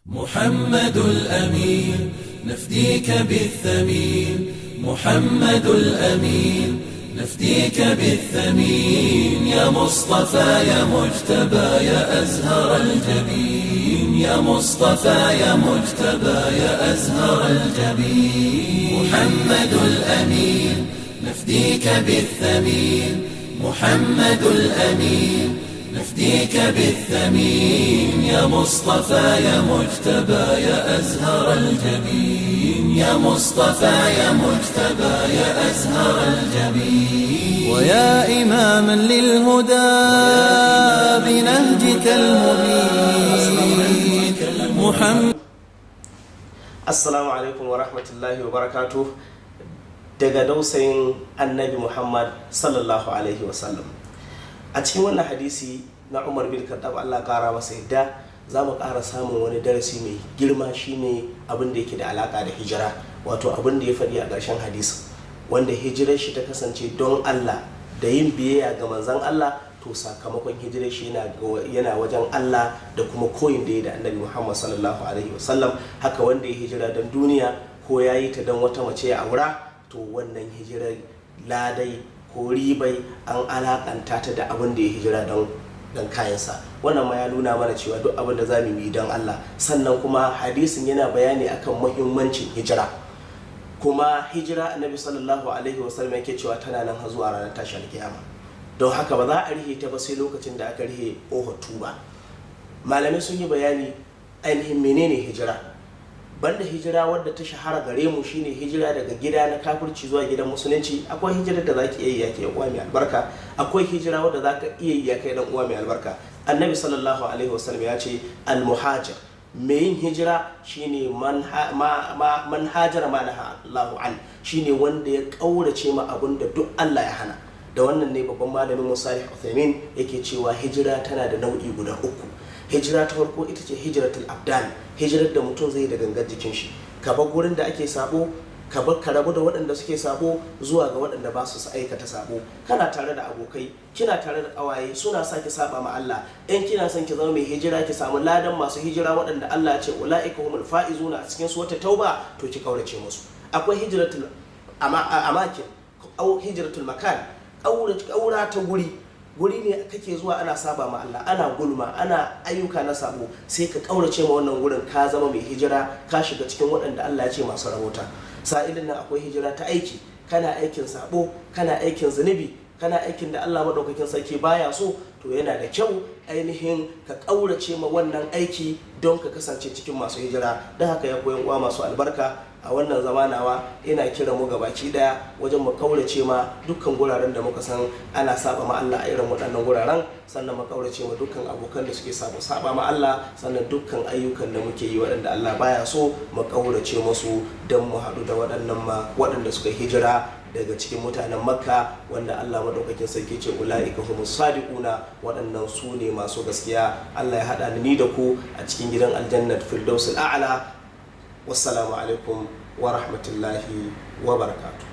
محمد الأمين نفديك بالثمين، محمد الأمين نفديك بالثمين، يا مصطفى يا مجتبى يا أزهر الجبين، يا مصطفى يا مجتبى يا أزهر الجبين. محمد الأمين نفديك بالثمين، محمد الأمين نفديك بالثمين، يا مصطفى يا مجتبى يا أزهر الجبين، يا مصطفى يا مجتبى يا أزهر الجبين. ويا إماما للهدى بنهجك المبين محمد. Assalamu alaikum wa rahmatullahi wa barakatuh. Daga dausayin annabi Muhammad sallallahu alaihi wasallam. A cikin wannan hadisi na Umar bin Khattab Allah kara masa yadda za mu ƙara samun wani darasi mai girma, shine abin da yake da alaka da hijira, wato abin da ya faɗi a ƙarshen hadisi, wanda hijirar shi ta kasance don Allah da yin biyayya ga manzon Allah, to sakamakon hijirar shi yana wajen Allah da kuma koyin da ya da annabi Muhammad sallallahu alaihi wasallam. Haka wanda ya hijira don duniya ko ya yi ta don wata mace ya aura, to wannan hijirar ladai ko ribai an alakanta ta da abin da ya hijira don kayansa. Wannan ma ya nuna mana cewa duk abin da za mu yi don Allah. Sannan kuma hadisin yana bayani akan muhimmancin hijira, kuma hijira annabi sallallahu alaihi wasallam yake cewa tana nan har zuwa ranar tashin kiyama. Don haka ba za a rihe ta ba sai lokacin da aka rihe ƙofar tuba. Malamai sun yi bayani ainihin menene hijira. Banda hijira wadda ta shahara gare mu shine hijira daga gida na kafirci zuwa gidan musulunci, akwai hijira da zaki iya yi yake uwa mai albarka, akwai hijira wadda zaka iya yi yake dan uwa mai albarka. Annabi sallallahu alaihi wasallam ya ce al muhajir, mai yin hijira shine man hajara ma naha Allahu an, shine wanda ya kaurace ma abin da duk Allah ya hana. Da wannan ne babban malamin Salih Uthaymin yake cewa hijira tana da nau'i guda uku. Hijira ta farko ita ce hijratul abdan, hijirar da mutum zai da gangar jikin shi, ka bar gurin da ake sabo, ka rabu da waɗanda suke sabo zuwa ga waɗanda ba su aikata sabo. Kana tare da abokai, kina tare da ƙawaye suna sa ki saba ma Allah. In kina son ki zama mai hijira, ki samu ladan masu hijira waɗanda Allah ya ce ulaika humul faizuna a cikin suratul tauba, to ki kaurace musu. Akwai hijratul amakin au hijratul makan, ƙaura ta guri ne kake zuwa ana saba ma Allah, ana gulma, ana ayyuka na sabo, sai ka kaurace ma wannan gurin, ka zama mai hijira, ka shiga cikin waɗanda Allah ya ce masu rabota. Sa'ilin nan akwai hijira ta aiki, kana aikin sabo, kana aikin zunubi, kana aikin da Allah madaukakin sarki baya so, to yana da kyau ainihin ka kaurace ma wannan aiki don ka kasance cikin masu hijira. Don haka ya koyan uwa masu albarka, a wannan zamanawa ina kira mu gabaki daya wajen mu kaurace ma dukkan guraren da muka san ana saba ma Allah a irin waɗannan guraren, sannan mu kaurace ma dukkan abokan da suke saba ma Allah, sannan dukkan ayyukan da muke yi waɗanda Allah baya so mu kaurace musu don mu haɗu da waɗanda suka hijira daga cikin mutanen Makka, wanda Allah madaukakin sarki ce ulaika humus sadiquna, waɗannan su ne masu gaskiya. Allah ya haɗa ni da ku a cikin gidan aljannat firdausul a'la. Wassalamu alaikum wa rahmatullahi wa barakatuh.